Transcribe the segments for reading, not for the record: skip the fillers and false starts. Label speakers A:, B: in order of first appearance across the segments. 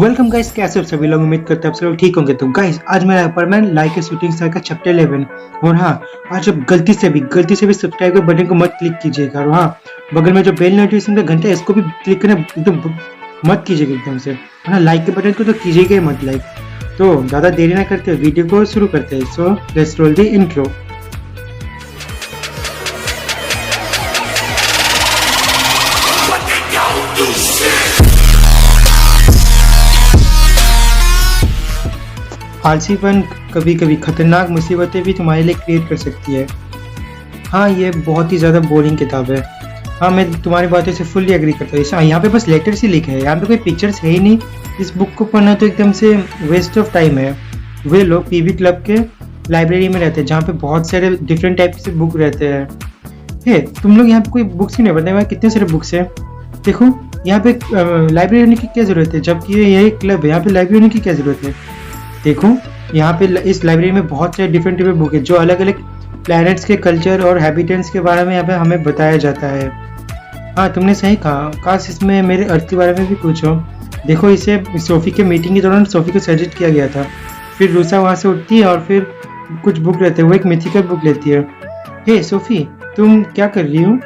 A: तो welcome guys, कैसे हो सभी लोग। उम्मीद करते हैं आप सब लोग ठीक होंगे। तो गाइस आज मेरा apartment like a shooting star का चैप्टर 11। और हाँ, आज आप गलती से भी सब्सक्राइब के बटन को मत क्लिक कीजिएगा। और हाँ, बगल में जो बेल नोटिफिकेशन का घंटा है इसको भी क्लिक करना एकदम मत कीजिएगा एकदम से। हाँ, लाइक के बटन को तो कीजिएगा ही मत लाइक। तो ज़्यादा देरी ना करते हुए वीडियो को शुरू करते हैं। So let's roll the intro. आलसीपन कभी कभी खतरनाक मुसीबतें भी तुम्हारे लिए क्रिएट कर सकती है। हाँ, ये बहुत ही ज़्यादा बोरिंग किताब है। हाँ, मैं तुम्हारी बातों से फुल्ली एग्री करता हूँ। यहाँ पे बस लेटर्स ही लिखे हैं, यहाँ पे कोई पिक्चर्स है ही नहीं। इस बुक को पढ़ना तो एकदम से वेस्ट ऑफ टाइम है। वे लोग पीबी क्लब के लाइब्रेरी में रहते हैं जहाँ पे बहुत सारे डिफरेंट टाइप से बुक रहते हैं। हे, तुम लोग यहाँ पे कोई बुक्स ही नहीं पढ़ते। वहाँ कितने सारे बुक्स हैं। देखो, यहाँ पे लाइब्रेरी होने की क्या ज़रूरत है, जबकि ये क्लब है। यहाँ पे लाइब्रेरी होने की क्या ज़रूरत है। देखो, यहाँ पे इस लाइब्रेरी में बहुत सारे डिफरेंट बुक है जो अलग अलग प्लैनेट्स के कल्चर और हैबिटेंट्स के बारे में यहाँ पे हमें बताया जाता है। हाँ, तुमने सही कहा। काश इसमें मेरे अर्थ के बारे में भी पूछो। देखो, इसे सोफ़ी के मीटिंग के दौरान सोफ़ी को सजेस्ट किया गया था। फिर रूसा वहाँ से उठती है और फिर कुछ बुक रहते हैं, वो एक मिथिकल बुक लेती है। हे सोफ़ी, तुम क्या कर रही हो।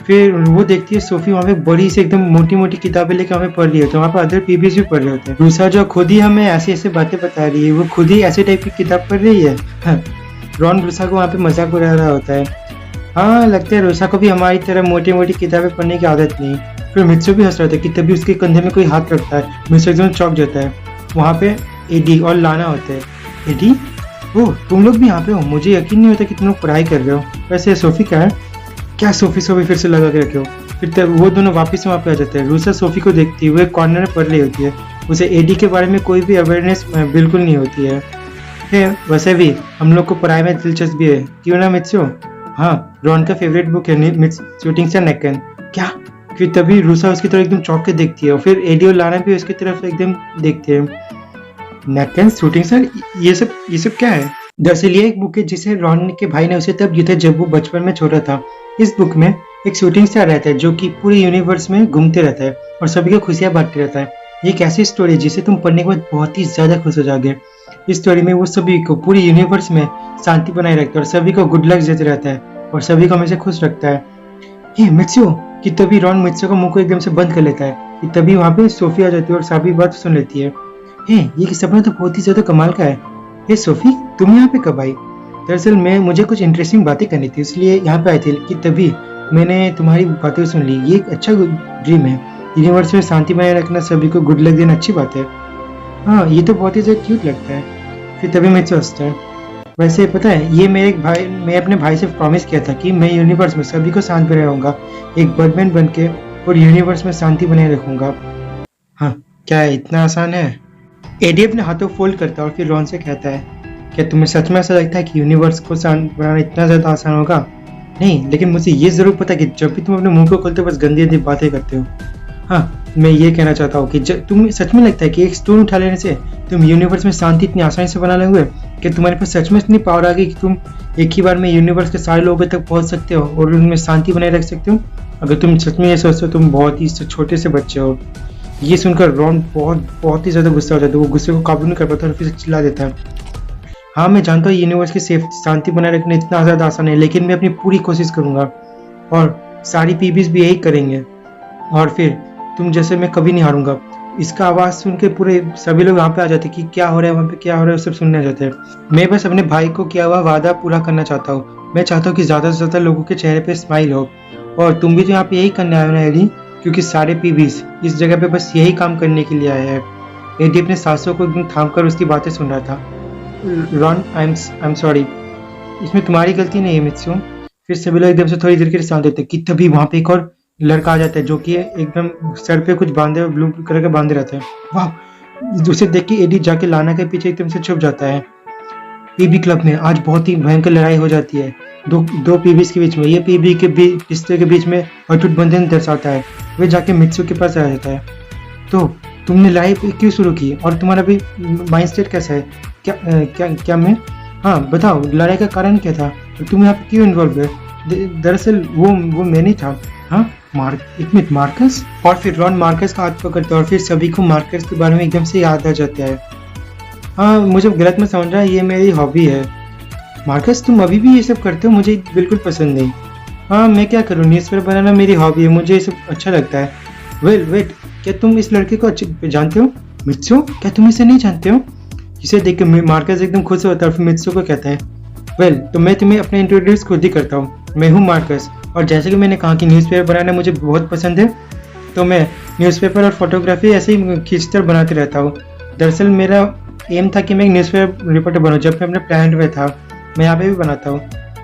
A: फिर वो देखती है सोफ़ी वहाँ पे बड़ी से एकदम मोटी मोटी किताबें लेकर हमें पढ़ रही है। तो वहाँ पे अदर पीबीज भी पढ़ रहे होते हैं। रूसा जो खुद ही हमें ऐसी ऐसी बातें बता रही है, वो खुद ही ऐसे टाइप की किताब पढ़ रही है। हाँ, रॉन रूसा को वहाँ पे मजाक उड़ा रहा होता है। हाँ, लगता है रूसा को भी हमारी तरह मोटी मोटी किताबें पढ़ने की आदत नहीं। फिर मित्सु भी हंस रहा था कि तभी उसके कंधे में कोई हाथ रखता है। मित्सु एकदम चौंक जाता है। वहाँ पे एडी और लाना होते हैं। एडी, ओह तुम लोग भी यहाँ पे हो। मुझे यकीन नहीं होता कि तुम लोग पढ़ाई कर रहे हो। वैसे सोफ़ी क्या है, क्या सोफ़ी फिर से लगा के रखे हो। फिर तब वो दोनों वापस वहाँ पे आ जाते हैं। रूसा सोफ़ी को देखती है, वो एक कॉर्नर में पढ़ रही होती है। उसे एडी के बारे में कोई भी अवेयरनेस बिल्कुल नहीं होती है। वैसे भी हम लोग को पढ़ाई में दिलचस्पी है, क्यों ना मित्सु। हाँ, रॉन का फेवरेट बुक है शूटिंग स्टार नेकन। क्या। फिर तभी रूसा उसकी तरफ एकदम चौंक के देखती है और फिर एडी और लाना भी उसकी तरफ एकदम देखते हैं। नेकन शूटिंग स्टार, ये सब क्या है। दरअसल ये एक बुक है जिसे रॉन के भाई ने उसे तब दिया था जब वो बचपन में छोटा था। इस बुक में एक शूटिंग स्टार रहता है जो कि पूरे यूनिवर्स में घूमते रहता है और सभी को खुशियां बांटते रहता है। ये एक ऐसी स्टोरी है जिसे तुम पढ़ने के बाद बहुत ही ज्यादा खुश हो जाओगे। इस स्टोरी में वो सभी को पूरे यूनिवर्स में शांति बनाए रखता है और सभी को गुड लक देते रहता है और सभी को हमेशा खुश रखता है। हे मित्सु, कि तभी रॉन मित्सु का मुंह को एकदम से बंद कर लेता है कि तभी वहाँ पे सोफ़ी आ जाती है और सभी बात सुन लेती है। हे, ये सपना तो बहुत ही ज्यादा कमाल का है। हे सोफ़ी, तुम यहाँ पे कब आई। दरअसल मुझे कुछ इंटरेस्टिंग बातें करनी थी, इसलिए यहाँ पे आई थी कि तभी मैंने तुम्हारी बातें सुन ली। ये एक अच्छा ड्रीम है। यूनिवर्स में शांति बनाए रखना, सभी को गुड लक देना अच्छी बात है। हाँ, ये तो बहुत ही ज़्यादा क्यूट लगता है। फिर तभी मैं सोचता है, वैसे पता है, ये मैं अपने भाई से प्रॉमिस किया था कि मैं यूनिवर्स में सभी को शांत बनाए रहूँगा, एक बर्डमैन बन के और यूनिवर्स में शांति बनाए रखूँगा। हाँ, क्या इतना आसान है। एडी अपने हाथों फोल्ड करता है और फिर रॉन से कहता है, क्या तुम्हें सच में ऐसा लगता है कि यूनिवर्स को शांत बनाना इतना ज़्यादा आसान होगा। नहीं, लेकिन मुझे ये ज़रूर पता है कि जब भी तुम अपने मुंह को खोलते हो बस गंदी गंदी बातें करते हो। हाँ, मैं ये कहना चाहता हूँ कि जब तुम्हें सच में लगता है कि एक स्टोन उठा लेने से तुम यूनिवर्स में शांति इतनी आसानी से बना लोगे, कि तुम्हारे पास सच में इतनी पावर आ गई कि तुम एक ही बार में यूनिवर्स के सारे लोगों तक पहुँच सकते हो और उनमें शांति बनाए रख सकते हो। अगर तुम सच में ये सोचते हो, तुम बहुत ही छोटे से बच्चे हो। ये सुनकर रॉन बहुत ही ज़्यादा गुस्सा हो जाता है। वो गुस्से को काबू नहीं कर पाता और फिर चिल्ला देता है। हाँ, मैं जानता हूँ यूनिवर्स की शांति बनाए रखना इतना ज़्यादा आसान है, लेकिन मैं अपनी पूरी कोशिश करूँगा और सारी पीबीज भी यही करेंगे और फिर तुम जैसे मैं कभी नहीं हारूंगा। इसका आवाज़ सुन के पूरे सभी लोग यहाँ पे आ जाते हैं कि क्या हो रहा है, वहाँ पे क्या हो रहा है, सब सुनने आ जाते हैं। मैं बस अपने भाई को किया हुआ वादा पूरा करना चाहता हूँ। मैं चाहता हूँ कि ज़्यादा से ज़्यादा लोगों के चेहरे पे स्माइल हो और तुम भी तो यहाँ पे यही करने आए हो ना एडी, क्योंकि सारे पीबीज इस जगह पे बस यही काम करने के लिए आए हैं। एडी अपने सांसों को एकदम थाम कर उसकी बातें सुन रहा था। रॉन, आई एम सॉरी, इसमें तुम्हारी गलती नहीं है मित्सु। फिर सभी लोग एकदम से थोड़ी देर के लिए शांत होते हैं कि तभी वहाँ पे एक और लड़का आ जाता है जो कि एकदम सर पे कुछ बांधे हुए ब्लू कलर के बांधे रहते हैं। वाह, उसे देख के एडी जाके लाना के पीछे एकदम से छुप जाता है। पीबी क्लब में आज बहुत ही भयंकर लड़ाई हो जाती है दो पीबीज के बीच में। ये पीबी के रिश्ते के बीच में अटूट बंधन दर्शाता है। वे जाके मित्सु के पास आ जाता है। तो तुमने लड़ाई क्यों शुरू की और तुम्हारा भी माइंड सेट कैसा है। क्या मैं, हाँ बताओ, लड़ाई का कारण क्या था, तुम यहाँ पे क्यों इन्वॉल्व है। दरअसल वो मैं नहीं था। हाँ, एक मिनट, मार्कस? और फिर रॉन मार्कस का हाथ पकड़ता है और फिर सभी को मार्कस के बारे में एकदम से याद आ जाता है। हाँ, मुझे गलत मत समझ रहा, ये मेरी हॉबी है। मार्कस, तुम अभी भी ये सब करते हो? मुझे बिल्कुल पसंद नहीं। हाँ, मैं क्या करूँ, न्यूज़पेपर बनाना मेरी हॉबी है, मुझे ये सब अच्छा लगता है। वेट, क्या तुम इस लड़के को अच्छे जानते हो? मित्सु, क्या तुम इसे नहीं जानते हो? इसे देख के मार्कस एकदम खुश होता है और फिर मित्सु को कहता है, तो मैं तुम्हें अपना इंट्रोड्यूस खुद ही करता हूँ। मैं हूँ मार्कस, और जैसे कि मैंने कहा कि न्यूज़पेपर बनाना मुझे बहुत पसंद है, तो मैं न्यूज़पेपर और फोटोग्राफी ऐसे ही खींचकर बनाते रहता हूँ। दरअसल मेरा एम था कि मैं एक न्यूज़पेपर रिपोर्टर बनूँ। जब मैं अपने प्लान में था, मैं यहाँ पे भी बनाता हूँ।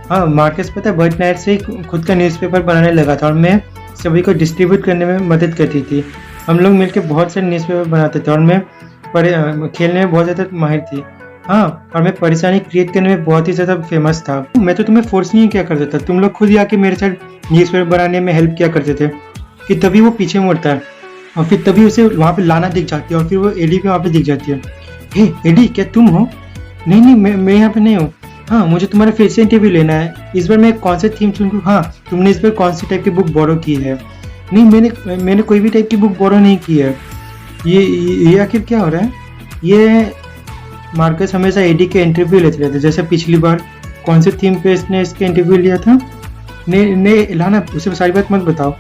A: हाँ, मार्कस पता है बर्थ नाइट से ही खुद का न्यूज़पेपर बनाने लगा था और मैं सभी को डिस्ट्रीब्यूट करने में मदद करती थी। हम लोग मिलकर बहुत सारे न्यूज़पेपर बनाते थे और मैं खेलने में बहुत ज़्यादा माहिर थी। हाँ, और मैं परेशानी क्रिएट करने में बहुत ही ज़्यादा फेमस था। मैं तो तुम्हें फोर्स नहीं किया करता था, तुम लोग खुद ही आके मेरे साथ न्यूज़पेपर बनाने में हेल्प किया करते थे। कि तभी वो पीछे मुड़ता है और फिर तभी उसे वहाँ पे लाना दिख जाती है और फिर वो एडी भी वहाँ पे दिख जाती है। हे एडी, क्या तुम हो? नहीं, मैं यहाँ पे नहीं हूँ। हाँ, मुझे तुम्हारा फिर से इंटरव्यू लेना है। इस बार मैं कौन से थीम चुनूँ? हाँ, तुमने इस बार कौन सी टाइप की बुक बोरो की है? नहीं, मैंने कोई भी टाइप की बुक बोरो नहीं की है। ये आखिर क्या हो रहा है? ये मार्कस हमेशा एडी के इंटरव्यू लेते रहते, जैसे पिछली बार कौन से थीम पे इसने इसके इंटरव्यू लिया था। ने लाना, उसे सारी बात मत बताओ।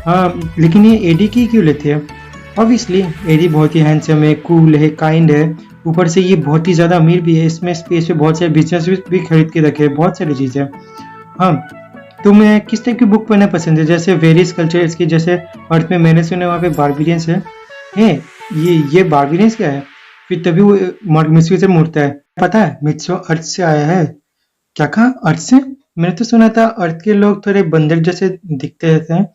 A: हाँ, लेकिन ये एडी की क्यों लेते हैं? ऑब्वियसली एडी बहुत ही हैंडसम है, कूल है, काइंड है, ऊपर से ये बहुत ही ज़्यादा अमीर भी है। इसमें स्पेस पे बहुत सारे बिजनेस भी खरीद के रखे हैं, बहुत सारी चीज़ें। हाँ, तुम्हें किस टाइप की बुक पढ़ना पसंद है? जैसे वेरियस कल्चर्स की, जैसे अर्थ में मैंने सुना वहाँ पे बारबेरियंस है। ये बारबेरियंस क्या है? फिर तभी वो मित्सु से मुड़ता है। पता है, मित्सु अर्थ से आया है। क्या कहा, अर्थ से? मैंने तो सुना था अर्थ के लोग थोड़े बंदर जैसे दिखते रहते हैं।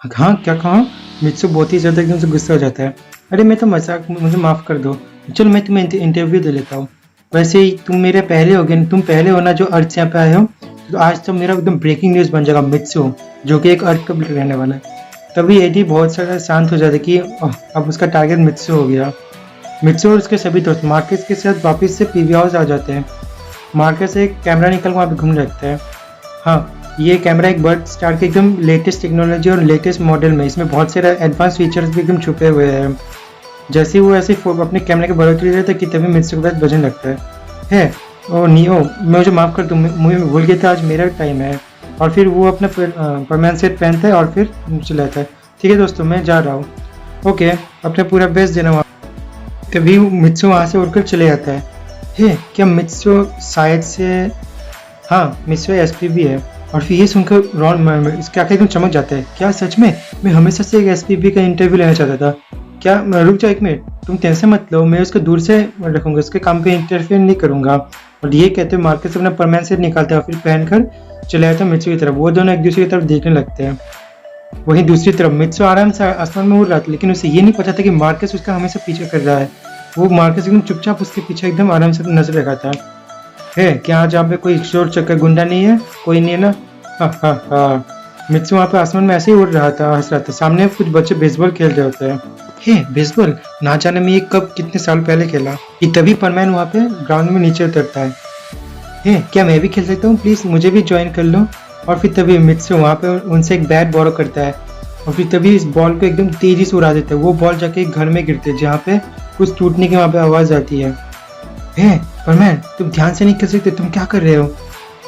A: हाँ, क्या कहा? मित्सु बहुत ही ज्यादा एकदम से गुस्सा हो जाता है। अरे मैं तो मजाक, मुझे माफ कर दो। चलो मैं तुम्हें इंटरव्यू दे लेता हूँ। वैसे ही तुम मेरे पहले हो गए, तुम पहले हो ना जो अर्थ से यहाँ पे आए हो। तो आज तो मेरा एकदम ब्रेकिंग न्यूज बन जाएगा। मित्सु जो कि एक अर्थ का रहने वाला है। तभी एडी बहुत सारा शांत हो जाता है कि अब उसका टारगेट मित्सु हो गया। मित्सु और उसके सभी दोस्त मार्कस के साथ वापस से पीवी हाउस आ जाते हैं। मार्कस एक कैमरा निकल वहाँ पे घूमने लगता है। हाँ, ये कैमरा एक बर्ड स्टार के एकदम लेटेस्ट टेक्नोलॉजी और लेटेस्ट मॉडल में, इसमें बहुत सारे एडवांस फीचर्स भी एकदम छुपे हुए हैं। जैसे ही वो ऐसे अपने कैमरे के बढ़ोतरी रहता है कि तभी मित्सु के पास बजने लगता है। ओ नियो, मुझे माफ़ कर दो, मुझे भूल गया था आज मेरा टाइम है। और फिर वो अपना परमानेंट सेट पहनता है और फिर चलाता है। ठीक है दोस्तों, मैं जा रहा हूँ। ओके, अपना पूरा बेस्ट देना वहाँ। तभी मित्सु वहाँ से उड़कर चले जाता है। क्या मित्सु शायद से, हाँ मित्सु एसपी भी है। और फिर ये सुनकर रॉन इसके आंखें एकदम चमक जाता है। क्या सच में? मैं हमेशा से एक एसपीबी का इंटरव्यू लेना चाहता था। क्या? रुक जाओ एक मिनट, तुम टेंशन मत लो, मैं उसको दूर से रखूंगा, उसके काम पे इंटरफेयर नहीं करूंगा। और ये कहते हुए मार्कस अपना परमानेंट सेट निकालता है और फिर पहनकर चले जाता है मित्सु की तरफ। वो दोनों एक दूसरे की तरफ देखने लगते हैं। वहीं दूसरी तरफ मित्सु आराम से आसमान में उड़ रहा था, लेकिन उसे ये नहीं पता था कि मार्कस उसका हमेशा पीछे कर रहा है। वो मार्कस एकदम चुपचाप उसके पीछे एकदम आराम से नजर लगाता है। क्या आज यहाँ पे कोई चोर चक्कर गुंडा नहीं है? कोई नहीं है ना? हाँ। मित्सु वहाँ पे आसमान में ऐसे ही उड़ रहा था, हंस रहा था। सामने कुछ बच्चे बेसबॉल खेल रहे होते हैं। बेसबॉल ना जाने में ये कब कितने साल पहले खेला। ये तभी परमैन वहाँ पे ग्राउंड में नीचे उतरता है। क्या मैं भी खेल सकता हूँ? प्लीज मुझे भी ज्वाइन कर लो। और फिर तभी मित्सु वहाँ पे उनसे एक बैट बोरो करता है और फिर तभी इस बॉल को एकदम तेजी से उड़ा देता है। वो बॉल जाके एक घर में गिरती है जहाँ पे कुछ टूटने की वहाँ पे आवाज आती है। परमैन, तुम ध्यान से नहीं कर सकते, तुम क्या कर रहे हो?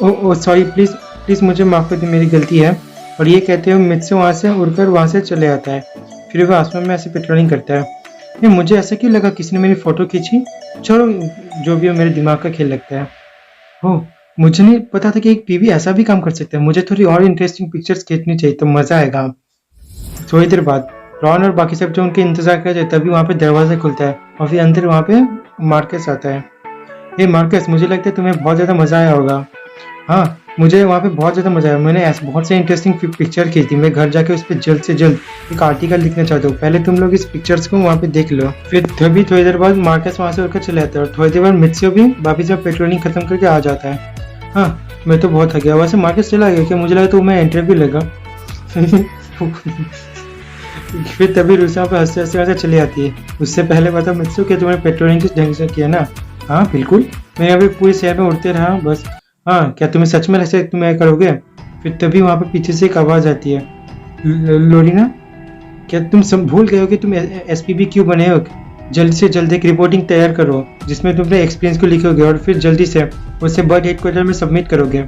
A: ओ सॉरी, प्लीज मुझे माफ कर दो, मेरी गलती है। और ये कहते हुए मित्सु वहाँ से उड़कर वहाँ से चले आता है। फिर वो आसमान में ऐसे पेट्रोलिंग करता है। मुझे ऐसा क्यों लगा किसी ने मेरी फोटो खींची? चलो जो भी हो, मेरे दिमाग का खेल लगता है। मुझे नहीं पता था कि एक पीवी ऐसा भी काम कर सकता है। मुझे थोड़ी और इंटरेस्टिंग पिक्चर्स खींचनी चाहिए तो मजा आएगा। थोड़ी देर बाद रॉन और बाकी सब जो उनके इंतजार कर रहे थे, तभी वहाँ पे दरवाजा खुलता है और फिर अंदर वहाँ पे मार्कस आता है। मार्कस, मुझे लगता है तुम्हें बहुत ज़्यादा मज़ा आया होगा। हाँ, मुझे वहाँ पे बहुत ज़्यादा मज़ा आया। मैंने ऐसे बहुत से इंटरेस्टिंग पिक्चर की थी। मैं घर जाके उस पर जल्द से जल्द एक आर्टिकल लिखना चाहता हूँ। पहले तुम लोग इस पिक्चर्स को वहाँ पे देख लो। फिर तभी थोड़ी देर बाद मार्कस वहाँ से उड़कर चले जाता है और थोड़ी देर बाद मित्सु भी वापिस जब पेट्रोलिंग खत्म करके आ जाता है। हाँ, मैं तो बहुत थक गया। वैसे मार्कस चला गया क्या? मुझे लगा तो मैं इंटरव्यू लगा। फिर तभी रूसा पे हंसते चली आती है। उससे पहले बता मित्सु कि तुम्हें पेट्रोलिंग किस ढंग से किया ना? हाँ बिल्कुल, मैं अभी पूरे शहर में उड़ते रहा बस। हाँ, क्या तुम्हें सच में ऐसे तुम करोगे? फिर तभी वहाँ पे पीछे से एक आवाज़ आती है। लोरीना, क्या तुम सब भूल गए हो कि तुम एसपीबी क्यों बने हो? जल्द से जल्द एक रिपोर्टिंग तैयार करो जिसमें तुम अपने एक्सपीरियंस को लिखोगे और फिर जल्दी से उसे बर्ड हेडक्वार्टर में सबमिट करोगे।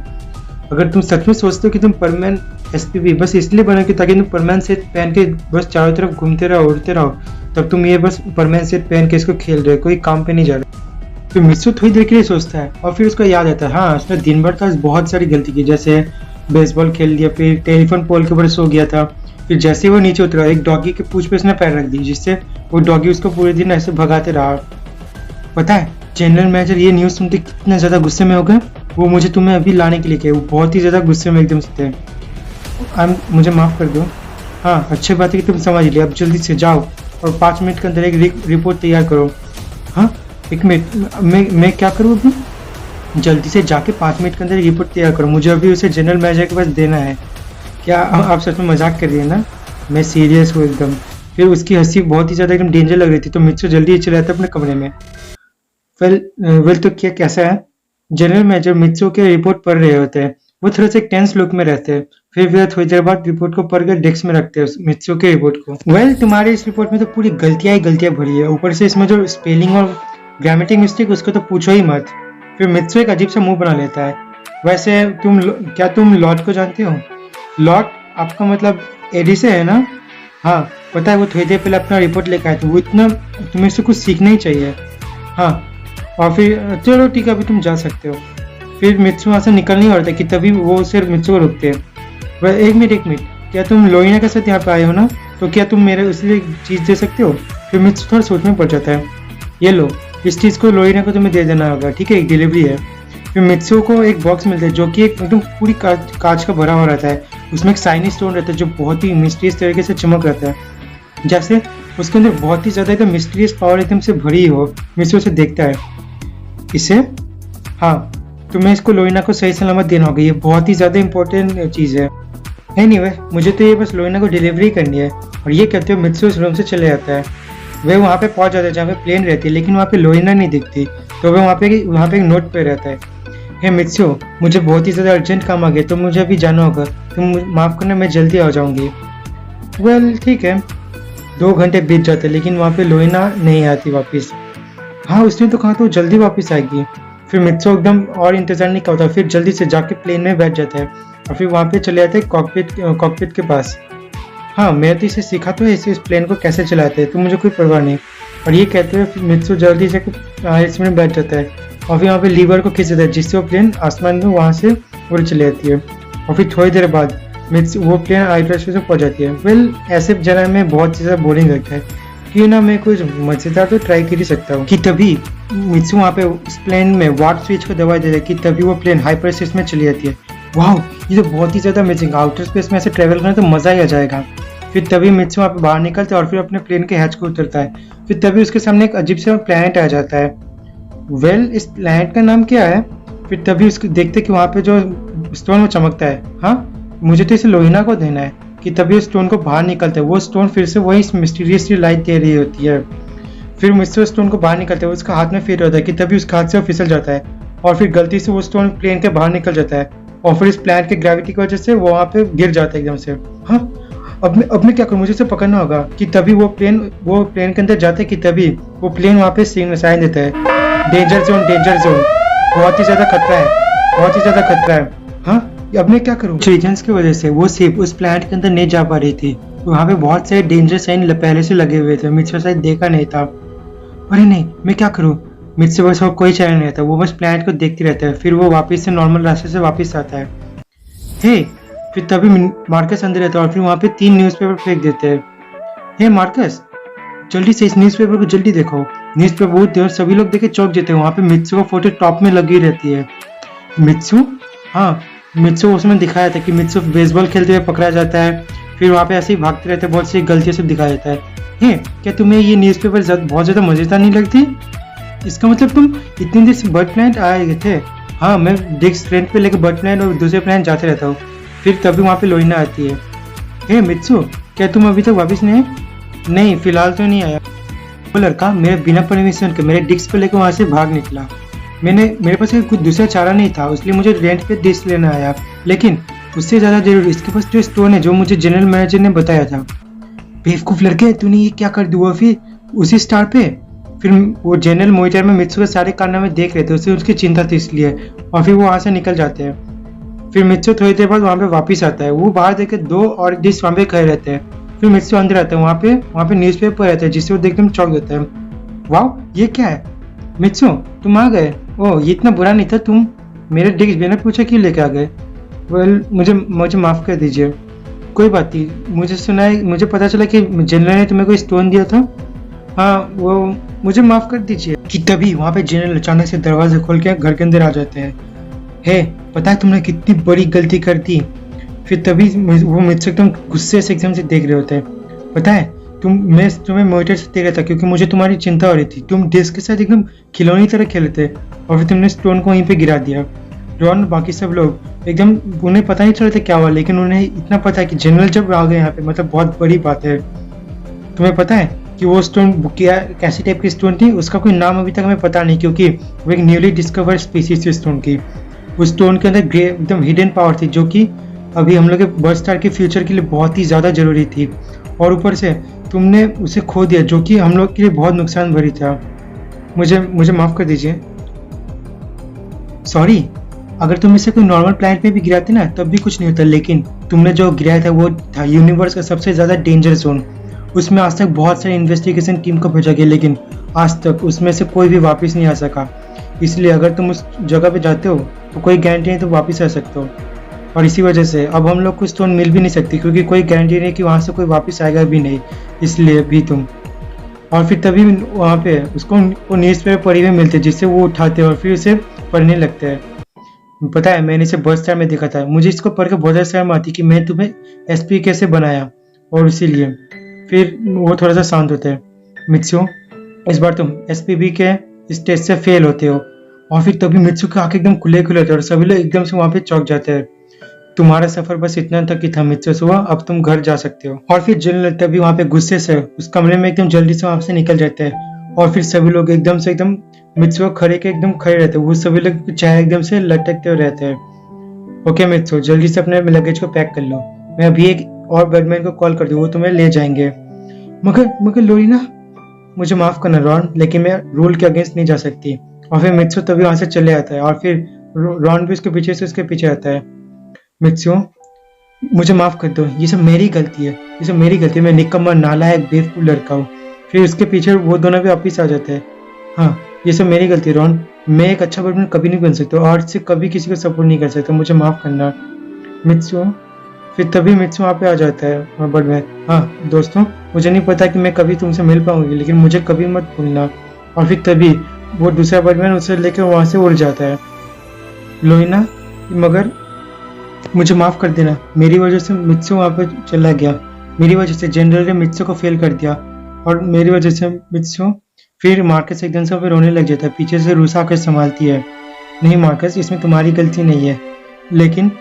A: अगर तुम सच में सोचते हो कि तुम परमानेंट एसपीबी बस इसलिए बनोगे ताकि तुम परमानेंट सेट पहन के बस चारों तरफ घूमते रहो, उड़ते रहो, तब तुम ये बस परमानेंट सेट पहन के इसको खेल रहे हो, कोई काम पे नहीं जा रहा। फिर मित्सु थोड़ी देर के लिए सोचता है और फिर उसको याद आता है, हाँ उसने दिन भर का बहुत सारी गलती की, जैसे बेसबॉल खेल लिया, फिर टेलीफोन पोल के ऊपर सो गया था, फिर जैसे ही वो नीचे उतरा एक डॉगी के पूंछ पे उसने पैर रख दी जिससे वो डॉगी उसको पूरे दिन ऐसे भगाते रहा। पता है जनरल मैनेजर ये न्यूज़ सुनते कितने ज़्यादा गुस्से में हो गए, वो मुझे तुम्हें अभी लाने के लिए कहे, वो बहुत ही ज़्यादा गुस्से में एकदम से थे। मुझे माफ़ कर दो। हाँ अच्छी बात है कि तुम समझ लिया, अब जल्दी से जाओ और 5 मिनट के अंदर एक रिपोर्ट तैयार करो। हाँ 1 मिनट, मैं क्या करूँ अभी? जल्दी से जाके 5 मिनट के अंदर रिपोर्ट तैयार करो, मुझे अभी उसे जनरल मैनेजर के पास देना है। क्या आप सच में मजाक कर रही है ना? मैं सीरियस हूँ एकदम। फिर उसकी हंसी बहुत ही ज़्यादा एकदम डेंजर लग रही थी, तो मित्सु जल्दी चला जाता अपने कमरे में। वेल तो क्या कैसा है? जनरल मैनेजर मित्सु के रिपोर्ट पढ़ रहे होते हैं, वो थोड़ा सा टेंस लुक में रहते हैं, फिर वे थोड़ी देर बाद रिपोर्ट को पढ़कर डेस्क में रखते हैं मित्सु के रिपोर्ट को। तुम्हारे इस रिपोर्ट में तो पूरी गलतियां ही गलतियां भरी है, ऊपर से इसमें जो स्पेलिंग और ग्रामेटिक मिस्टेक उसको तो पूछो ही मत। फिर मित्सु एक अजीब सा मुंह बना लेता है। वैसे क्या तुम लॉट को जानते हो? लॉट आपका मतलब एडी से है ना? हाँ पता है, वो थोड़ी देर पहले अपना रिपोर्ट लेकर आए थे, वो इतना तुम्हें से कुछ सीखना ही चाहिए। हाँ और फिर चलो ठीक है अभी तुम जा सकते हो। फिर मित्सु वहाँ से निकल नहीं होता कि तभी वो सिर्फ मित्सु को रुकते हैं। वह एक मिनट, क्या तुम लोइना के साथ यहाँ पे आए हो ना? तो क्या तुम मेरे उसलिए चीज़ दे सकते हो? फिर मित्सु थोड़ा सोच में पड़ जाता है। ये लो, इस चीज़ को लोइना को तुम्हें दे देना होगा, ठीक है, एक डिलीवरी है। फिर मित्सु को एक बॉक्स मिलता है जो कि एकदम पूरी कांच का भरा हुआ रहता है, उसमें एक शाइनी स्टोन रहता है जो बहुत ही मिस्टीरियस तरीके से चमक रहता है, जैसे उसके अंदर बहुत ही ज़्यादा एकदम मिस्टीरियस पावर एकदम से भरी हो। मित्सु उसे देखता है। इसे हाँ तुम्हें इसको लोइना को सही सलामत देना होगा, ये बहुत ही ज़्यादा इंपॉर्टेंट चीज़ है। एनीवे मुझे तो ये बस लोइना को डिलीवरी करनी है। और ये कहते हुए मित्सु उस रूम से चले जाता है। वह वहाँ पे पहुँच जाता है जहाँ पे प्लेन रहती है, लेकिन वहाँ पे लोइना नहीं दिखती, तो वह वहाँ पे एक नोट पे रहता है। हे मित्सु, मुझे बहुत ही ज़्यादा अर्जेंट काम आ गया, तो मुझे अभी जाना होगा, तुम माफ़ करना, मैं जल्दी आ जाऊँगी। वेल ठीक है। 2 घंटे बीत जाते लेकिन वहाँ पे लोइना नहीं आती वापस। हाँ उसने तो कहा तो जल्दी वापस आएगी। फिर मित्सु एकदम और इंतज़ार नहीं करता, फिर जल्दी से जाके प्लेन में बैठ जाता है और फिर वहाँ पे चले जाते हैं कॉकपिट के पास। हाँ मैं तो इसे सीखा तो है, इस प्लेन को कैसे चलाते हैं, तो मुझे कोई परवाह नहीं। और ये कहते हुए मित्सु जल्दी से इसमें बैठ जाता है और फिर वहाँ पे लीवर को खींच देता है जिससे वो प्लेन आसमान में वहाँ से उड़ चली जाती है। और फिर थोड़ी देर बाद वो प्लेन हाइड्रोस्पेस से पहुँच जाती है। वेल ऐसे जगह में बहुत ज़्यादा बोरिंग लगता है, क्यों ना मैं कुछ मज़ेदार तो ट्राई कर ही सकता हूँ। कि तभी मित्सु वहाँ पे उस प्लेन में वार्प स्विच को दबा देता है कि तभी वो प्लेन हाइपर स्पेस में चली जाती है। वाह ये तो बहुत ही ज़्यादा अमेजिंग, आउटर स्पेस में ऐसे ट्रैवल करना तो मज़ा ही आ जाएगा। फिर तभी मित्सु वहाँ पे बाहर निकलता है और फिर अपने प्लेन के हैच को उतरता है। फिर तभी उसके सामने एक अजीब सा प्लैनेट आ जाता है। वेल इस प्लैनेट का नाम क्या है? फिर तभी उसको देखते कि वहाँ पे जो स्टोन वो चमकता है। हाँ मुझे तो इसे लोहिना को देना है। कि तभी उस स्टोन को बाहर निकलता है, वो स्टोन फिर से वही मिस्टीरियसली लाइट दे रही होती है। फिर मिस्टर स्टोन को बाहर निकलते हुए उसका हाथ में फिट होता है कि तभी उसके हाथ से वो फिसल जाता है और फिर गलती से वो स्टोन प्लेन के बाहर निकल जाता है और फिर इस प्लैनेट के ग्रेविटी की वजह से वो वहाँ पे गिर जाता है एकदम से। हाँ अब मैं क्या करूँ, मुझे उसे पकड़ना होगा। कि तभी वो प्लेन के अंदर जाता है कि तभी वो प्लेन वहाँ पे साइन देता है, डेंजर जोन, बहुत ही ज़्यादा खतरा है। हाँ अब मैं क्या करूँ? रीजन्स की वजह से वो शिप उस प्लैनेट के अंदर नहीं जा पा रही थी, वहाँ पे बहुत सारे डेंजर साइन पहले से लगे हुए थे, मित्सु शायद देखा नहीं था। अरे नहीं मैं क्या करूँ? मित्सु बस कोई चैनल नहीं रहता, वो बस प्लैनेट को देखती रहता है। फिर वो वापस से नॉर्मल रास्ते से वापस आता है। हे फिर तभी मार्कस अंदर रहता है और फिर वहाँ पे 3 न्यूज़पेपर फेंक देते हैं। हे मार्कस जल्दी से इस न्यूज़पेपर को जल्दी देखो। न्यूज़पेपर बहुत देर सभी लोग देखे चौंक जाते हैं। वहाँ पे मित्सु का फोटो टॉप में लगी रहती है। मित्सु? हाँ मित्सु उसमें दिखाया था कि मित्सु बेसबॉल खेलते हुए पकड़ा जाता है, फिर वहाँ पे ऐसे ही भागते रहते हैं, बहुत सी गलतियों से दिखाया जाता है। हे क्या तुम्हें ये न्यूज़पेपर बहुत ज़्यादा मज़ेदार नहीं लगती? इसका मतलब तुम इतनी देर से बर्ड प्लैनेट आए थे? हाँ मैं डिस्क फ्रेंड पे लेकर बर्ड प्लैनेट और दूसरे प्लैनेट जाते रहता हूँ। फिर तभी वहाँ पे लोहिना आती है। हे मित्सु क्या तुम अभी तक वापस नहीं आए? नहीं फिलहाल तो नहीं आया। वो लड़का मेरे बिना परमिशन के मेरे डिस्क पे लेकर वहाँ से भाग निकला। मेरे पास कुछ दूसरा चारा नहीं था, इसलिए मुझे रेंट पे डिस्क लेना आया, लेकिन उससे ज़्यादा जरूरी इसके पास जो स्टोन है जो मुझे जनरल मैनेजर ने बताया था। बेवकूफ लड़के, तूने ये क्या कर दिया फिर उसी स्टार पे? फिर वो जनरल मॉनिटर में मित्सु के सारे कारनामे देख रहे थे, उससे उसकी चिंता थी इसलिए, और फिर वो वहाँ से निकल जाते हैं। फिर मित्सु थोड़ी देर बाद वहाँ पे वापस आता है। वो बाहर देख के 2 और डिश वहाँ पे खड़े रहते हैं। फिर मित्सु अंदर आता है। वहाँ पे न्यूज़पेपर रहता है जिससे वो एकदम चौंक देता है। वाह, ये क्या है मित्सु, तुम आ गए? ओह, ये इतना बुरा नहीं था, तुम मेरे डिश बिना पूछे क्यों लेके आ गए? वेल, मुझे माफ़ कर दीजिए। कोई बात नहीं, मुझे पता चला कि जनरल ने तुम्हें कोई स्टोन दिया था। हाँ, वो मुझे माफ़ कर दीजिए। कि तभी वहाँ पे जनरल अचानक से दरवाजे खोल के घर के अंदर आ जाते हैं। हे, पता है तुमने कितनी बड़ी गलती कर दी? फिर तभी वो मुझसे एकदम गुस्से से एकदम से देख रहे होते हैं। पता है मैं तुम्हें मॉनिटर से देख रहा था क्योंकि मुझे तुम्हारी चिंता हो रही थी। तुम डिस्क के साथ एकदम खिलौने की तरह खेले थे और फिर तुमने स्टोन को वहीं पे गिरा दिया। रॉन, बाकी सब लोग एकदम, उन्हें पता नहीं चल रहा था क्या हुआ, लेकिन उन्हें इतना पता है कि जनरल जब आ गए यहाँ पे मतलब बहुत बड़ी बात है। तुम्हें पता है कि वो स्टोन कैसी टाइप की स्टोन थी? उसका कोई नाम अभी तक हमें पता नहीं, क्योंकि वो एक न्यूली डिस्कवर्ड स्पीसीज थी स्टोन की। उस स्टोन के अंदर एकदम हिडन पावर थी जो कि अभी हम लोग के बर्थ स्टार के फ्यूचर के लिए बहुत ही ज़्यादा जरूरी थी, और ऊपर से तुमने उसे खो दिया जो कि हम लोग के लिए बहुत नुकसान भरी था। मुझे माफ़ कर दीजिए। सॉरी, अगर तुम इसे कोई नॉर्मल प्लैनेट पे भी गिराते ना तब भी कुछ नहीं होता, लेकिन तुमने जो गिराया था वो था यूनिवर्स का सबसे ज़्यादा डेंजर जोन। उसमें आज तक बहुत सारी इन्वेस्टिगेशन टीम को भेजा गया, लेकिन आज तक उसमें से कोई भी वापस नहीं आ सका। इसलिए अगर तुम उस जगह पे जाते हो तो कोई गारंटी नहीं तुम वापस आ सकते हो, और इसी वजह से अब हम लोग को स्टोन मिल भी नहीं सकती क्योंकि कोई गारंटी नहीं कि वहाँ से कोई वापस आएगा भी नहीं। इसलिए भी तुम, और फिर तभी वहाँ पे उसको वो न्यूज़पेपर पढ़े हुए मिलते जिससे वो उठाते और फिर उसे पढ़ने लगते हैं। पता है, मैंने इसे बर्थ स्टार में देखा था। मुझे इसको पढ़ के बहुत शर्म आती कि मैं तुम्हें एसपी कैसे बनाया, और इसीलिए फिर वो थोड़ा सा शांत होते हैं। मित्सु, इस बार तुम एसपीबी के स्टेज से फेल होते हो, और फिर तभी मित्सु की आंखें एकदम खुले खुले होते हैं और सभी लोग एकदम से वहाँ पे चौंक जाते हैं। तुम्हारा सफर बस इतना तक ही था मित्सु, सुबह अब तुम घर जा सकते हो। और फिर जनरल तभी वहाँ पे गुस्से से उस कमरे में एकदम जल्दी से वहाँ से निकल जाते हैं, और फिर सभी लोग एकदम मित्सु खड़े रहते हैं। वो सभी लोग चेहरे एकदम से लटकते हुए रहते हैं। ओके मित्सु, जल्दी से अपने लगेज को पैक कर लो। मैं अभी एक और बैटमैन को कॉल कर दूँ, वो तुम्हें ले जाएंगे। मगर लोरीना, मुझे माफ करना रॉन, लेकिन मैं रूल के अगेंस्ट नहीं जा सकती। और फिर मित्सु तभी वहां से चले आता है, और फिर रॉन भी उसके पीछे आता है। मित्सु, मुझे माफ कर दो, ये सब मेरी गलती है, मैं निकम्मा नालायक बेवकूफ लड़का हूँ। फिर उसके पीछे वो दोनों भी वापिस आ जाते हैं। हाँ, ये सब मेरी गलती है रॉन, मैं एक अच्छा बैटमैन कभी नहीं बन सकता और से कभी किसी को सपोर्ट नहीं कर सकता, मुझे माफ करना मित्सु। फिर तभी मित्सु वहाँ पे आ जाता है बैटमैन। हाँ दोस्तों, मुझे नहीं पता कि मैं कभी तुमसे मिल पाऊंगी, लेकिन मुझे कभी मत भूलना। और फिर तभी वो दूसरा बैटमैन उसे लेकर वहाँ से उड़ जाता है। लोइना, मगर मुझे माफ कर देना, मेरी वजह से मित्सु वहाँ पे चला गया, मेरी वजह से जनरल ने मित्सु को फेल कर दिया, और मेरी वजह से मित्सु। फिर मार्कस एकदम से रोने लग जाता है, पीछे से रूसा कर संभालती है। नहीं मार्कस, इसमें तुम्हारी गलती नहीं है। लेकिन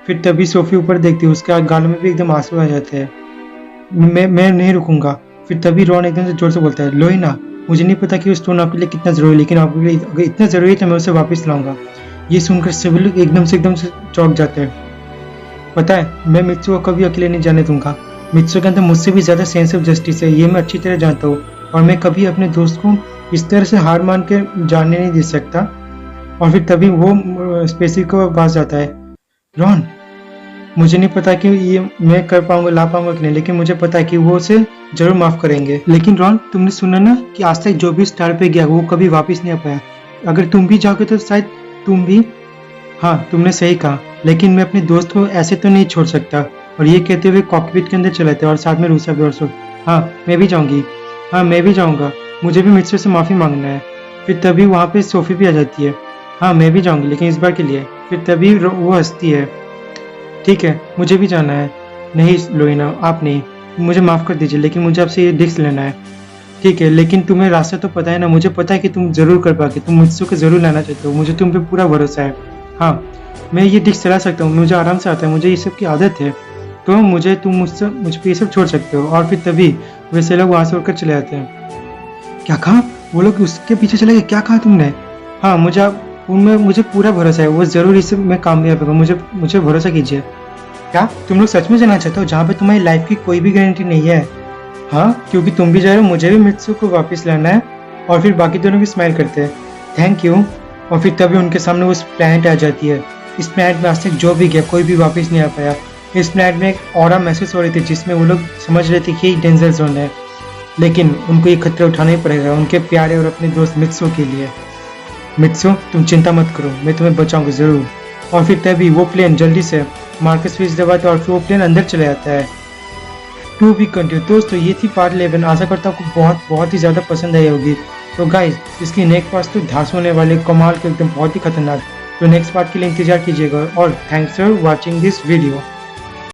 A: फिर तभी सोफी ऊपर देखती है, उसके गालों में भी एकदम आंसू आ जाते हैं। मैं नहीं रुकूंगा। फिर तभी रॉन एकदम से जोर से बोलता है, लोइना, मुझे नहीं पता कि वो स्टोन आपके लिए कितना जरूरी है, लेकिन आपके लिए अगर इतना जरूरी है तो मैं उसे वापस लाऊंगा। ये सुनकर सभी लोग एकदम से चौंक जाते हैं। पता है, मैं मित्सु को कभी अकेले नहीं जाने दूंगा। मित्सु के अंदर मुझसे भी ज्यादा सेंस ऑफ जस्टिस है, ये मैं अच्छी तरह जानता हूँ, और मैं कभी अपने दोस्त को इस तरह से हार मान के जाने नहीं दे सकता। और फिर तभी वो स्पेसिफिक के पास जाता है। रॉन, मुझे नहीं पता कि ये मैं कर पाऊंगा, ला पाऊंगा कि नहीं, लेकिन मुझे पता है कि वो उसे जरूर माफ करेंगे। लेकिन रॉन, तुमने सुना ना कि आज तक जो भी स्टार पे गया वो कभी वापस नहीं आ पाया। अगर तुम भी जाओगे तो शायद तुम भी। हाँ, तुमने सही कहा, लेकिन मैं अपने दोस्त को ऐसे तो नहीं छोड़ सकता। और ये कहते हुए कॉकपिट के अंदर चले थे, और साथ में रूसा भी और सब। हाँ, मैं भी जाऊंगी। हाँ, मैं भी जाऊंगा, मुझे भी मित्सु से माफी मांगना है। फिर तभी वहाँ पे सोफी भी आ जाती है। हाँ, मैं भी जाऊंगी, लेकिन इस बार के लिए। फिर तभी वो हंसती है। ठीक है, मुझे भी जाना है। नहीं लोइना, आप नहीं, मुझे माफ कर दीजिए, लेकिन मुझे आपसे ये डिस्क लेना है। ठीक है, लेकिन तुम्हें रास्ता तो पता है ना, मुझे पता है कि तुम जरूर कर पाओगे, तुम मित्सु को जरूर लाना चाहते हो, मुझे तुम पे पूरा भरोसा है। हाँ, मैं ये डिस्क चला सकता हूँ, मुझे आराम से आता है, मुझे ये सब की आदत है, तो तुम मुझ पे ये सब छोड़ सकते हो। और फिर तभी वैसे लोग वहाँ से उड़कर चले जाते हैं। क्या कहा? वो लोग उसके पीछे चले गए? क्या कहा तुमने? हाँ, उनमें मुझे पूरा भरोसा है, वो जरूर इससे मैं कामयाब होगा, मुझे भरोसा कीजिए। क्या तुम लोग सच में जाना चाहते हो जहाँ पे तुम्हारी लाइफ की कोई भी गारंटी नहीं है? हाँ, क्योंकि तुम भी जा रहे हो, मुझे भी मित्सु को वापस लाना है। और फिर बाकी दोनों भी स्माइल करते हैं, थैंक यू। और फिर तभी उनके सामने उस प्लैनेट आ जाती है। इस प्लैनेट में आज तक जो भी गया कोई भी वापस नहीं आ पाया। इस प्लैनेट में एक ऑरा महसूस हो रही थी जिसमें वो लोग समझ रहे थे कि ये डेंजर जोन है, लेकिन उनको ये खतरा उठाना ही पड़ेगा उनके प्यारे और अपने दोस्त मित्सु के लिए। मित्सु, तुम चिंता मत करो, मैं तुम्हें बचाऊंगा जरूर। और फिर तभी वो प्लेन जल्दी से मार्कस स्विच दबाता है और फिर वो प्लेन अंदर चले जाता है। To be continue. दोस्तों ये थी पार्ट 11। आशा करता हूँ आपको बहुत ही ज़्यादा पसंद आई होगी। तो गाइज इसकी नेक्स्ट पार्ट तो धांस होने वाले, कमाल के, एकदम बहुत ही खतरनाक। तो नेक्स्ट पार्ट के लिए इंतजार कीजिएगा और thanks for watching this video.